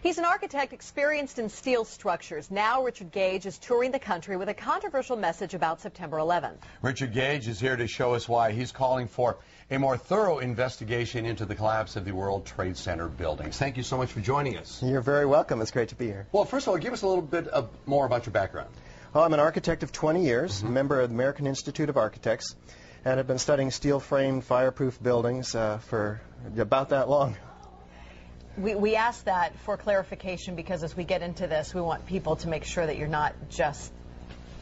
He's an architect experienced in steel structures. Now Richard Gage is touring the country with a controversial message about September 11th. Richard Gage is here to show us why he's calling for a more thorough investigation into the collapse of the World Trade Center buildings. Thank you so much for joining us. You're very welcome. It's great to be here. Well, first of all, give us a little bit more about your background. Well, I'm an architect of 20 years, a member of the American Institute of Architects, and have been studying steel-framed, fireproof buildings for about that long. We ask that for clarification because as we get into this, we want people to make sure that you're not just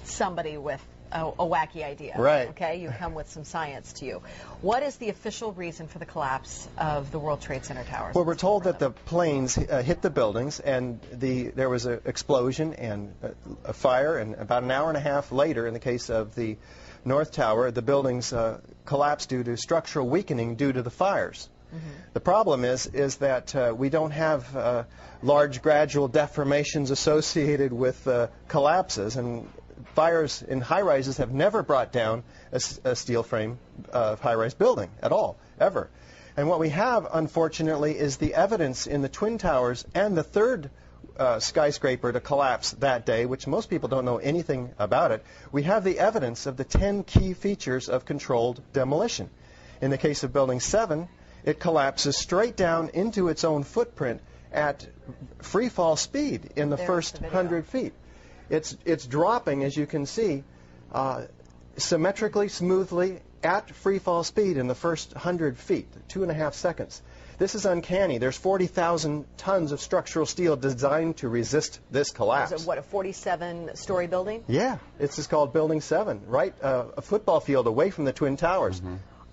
somebody with a wacky idea. Right. Okay, you come with some science to you. What is the official reason for the collapse of the World Trade Center towers? Well, we're told that the planes hit the buildings and there was an explosion and a fire, and about an hour and a half later, in the case of the North Tower, the buildings collapsed due to structural weakening due to the fires. The problem is that we don't have large gradual deformations associated with collapses, and fires in high-rises have never brought down a steel frame high-rise building at all, ever. And what we have, unfortunately, is the evidence in the Twin Towers and the third skyscraper to collapse that day, which most people don't know anything about it. We have the evidence of the 10 key features of controlled demolition. In the case of Building 7, it collapses straight down into its own footprint at free fall speed in the first 100 feet. It's dropping, as you can see, symmetrically, smoothly, at free fall speed in the first 100 feet, 2.5 seconds. This is uncanny. There's 40,000 tons of structural steel designed to resist this collapse. Is it, what, a 47-story building? Yeah, it's just called Building 7, right a football field away from the Twin Towers.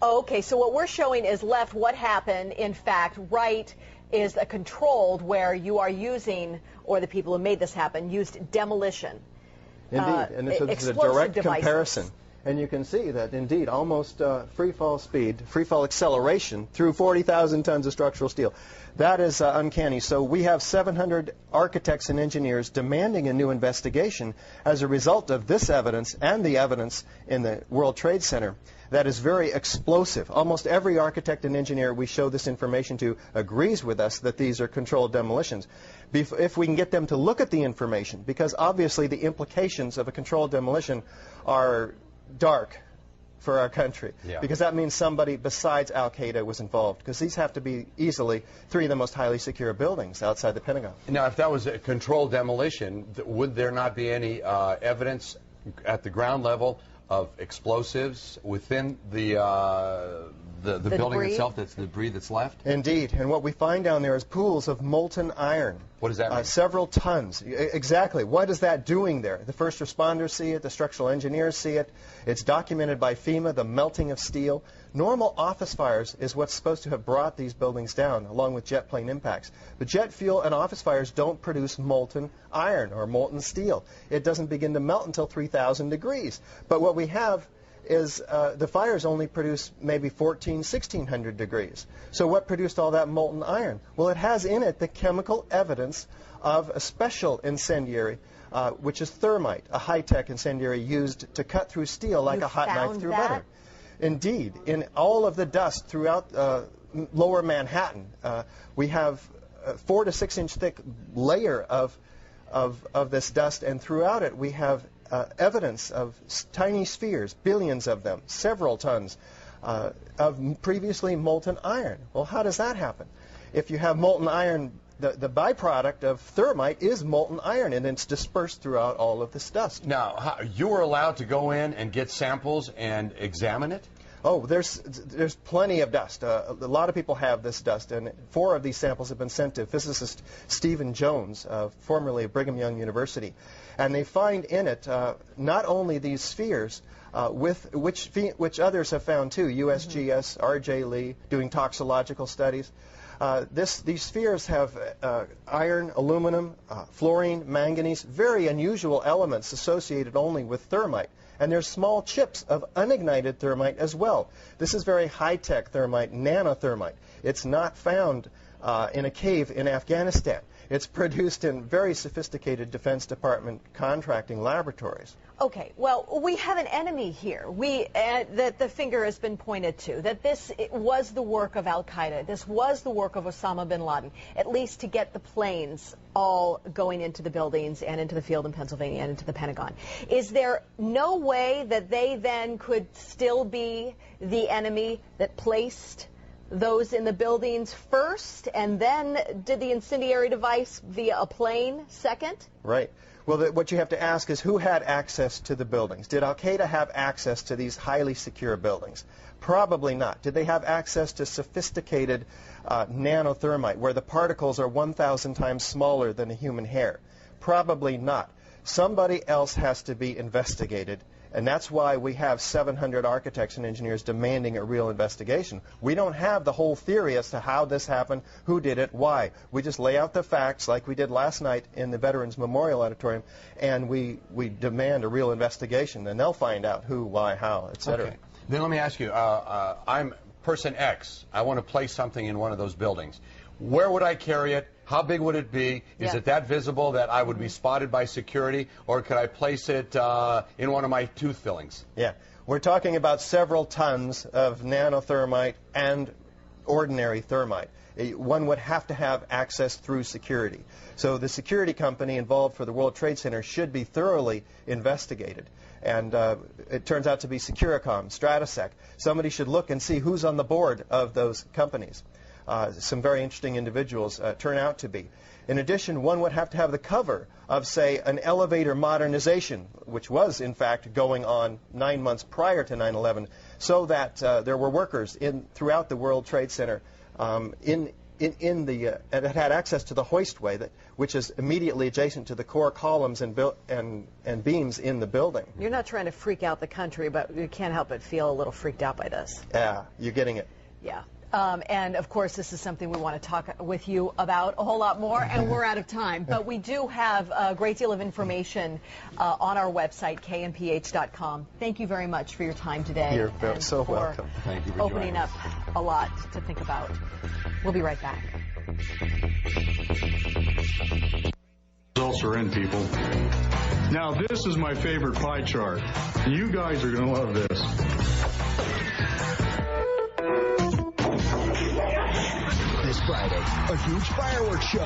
Okay, so what we're showing is left what happened. In fact, right is a controlled where you are using, or the people who made this happen, used demolition. Indeed, and this is a direct comparison. And you can see that, indeed, almost free fall speed, free fall acceleration through 40,000 tons of structural steel. That is uncanny. So we have 700 architects and engineers demanding a new investigation as a result of this evidence and the evidence in the World Trade Center that is very explosive. Almost every architect and engineer we show this information to agrees with us that these are controlled demolitions. If we can get them to look at the information, because obviously the implications of a controlled demolition are dark for our country, because that means somebody besides Al-Qaeda was involved, because these have to be easily 3 of the most highly secure buildings outside the Pentagon. Now, if that was a controlled demolition, would there not be any evidence at the ground level of explosives within the building debris itself, that's the debris that's left? Indeed, and what we find down there is pools of molten iron. What does that mean? Several tons. Exactly. What is that doing there? The first responders see it, the structural engineers see it. It's documented by FEMA, the melting of steel. Normal office fires is what's supposed to have brought these buildings down, along with jet plane impacts. But jet fuel and office fires don't produce molten iron or molten steel. It doesn't begin to melt until 3,000 degrees. But what we have is the fires only produce maybe 1,600 degrees. So what produced all that molten iron? Well, it has in it the chemical evidence of a special incendiary, which is thermite, a high-tech incendiary used to cut through steel like a hot knife through butter. Indeed, in all of the dust throughout lower Manhattan, we have a 4 to 6 inch thick layer of this dust, and throughout it we have evidence of tiny spheres, billions of them, several tons of previously molten iron. Well, how does that happen? If you have molten iron, the byproduct of thermite is molten iron, and it's dispersed throughout all of this dust. Now, you were allowed to go in and get samples and examine it? Oh, there's plenty of dust. A lot of people have this dust, and 4 of these samples have been sent to physicist Stephen Jones, formerly of Brigham Young University. And they find in it not only these spheres, with which others have found too, USGS, R.J. Lee, doing toxicological studies. These spheres have iron, aluminum, fluorine, manganese, very unusual elements associated only with thermite. And there's small chips of unignited thermite as well. This is very high-tech thermite, nanothermite. It's not found in a cave in Afghanistan. It's produced in very sophisticated Defense Department contracting laboratories. Okay, well, we have an enemy here. That the finger has been pointed to, that this was the work of al-Qaeda. This was the work of Osama bin Laden, at least to get the planes all going into the buildings and into the field in Pennsylvania and into the Pentagon. Is there no way that they then could still be the enemy that placed those in the buildings first and then did the incendiary device via a plane second? Right. Well, what you have to ask is who had access to the buildings? Did al-Qaeda have access to these highly secure buildings? Probably not. Did they have access to sophisticated nanothermite, where the particles are 1,000 times smaller than a human hair? Probably not. Somebody else has to be investigated. And that's why we have 700 architects and engineers demanding a real investigation. We don't have the whole theory as to how this happened, who did it, why. We just lay out the facts like we did last night in the Veterans Memorial Auditorium, and we demand a real investigation. And they'll find out who, why, how, etc. Okay. Then let me ask you, I'm person X. I want to place something in one of those buildings. Where would I carry it? How big would it be? Is it that visible that I would be spotted by security? Or could I place it in one of my tooth fillings? Yeah. We're talking about several tons of nanothermite and ordinary thermite. One would have to have access through security. So the security company involved for the World Trade Center should be thoroughly investigated. And it turns out to be Securicom, Stratosec. Somebody should look and see who's on the board of those companies. Some very interesting individuals turn out to be. In addition, one would have to have the cover of, say, an elevator modernization, which was, in fact, going on 9 months prior to 9/11, so that there were workers throughout the World Trade Center that had access to the hoistway, which is immediately adjacent to the core columns and beams in the building. You're not trying to freak out the country, but you can't help but feel a little freaked out by this. Yeah, you're getting it. Yeah. And, of course, this is something we want to talk with you about a whole lot more, and we're out of time. But we do have a great deal of information on our website, kmph.com. Thank you very much for your time today. You're so welcome. Thank you for opening up a lot to think about. We'll be right back. Results are in, people. Now, this is my favorite pie chart. You guys are going to love this. This Friday, a huge fireworks show.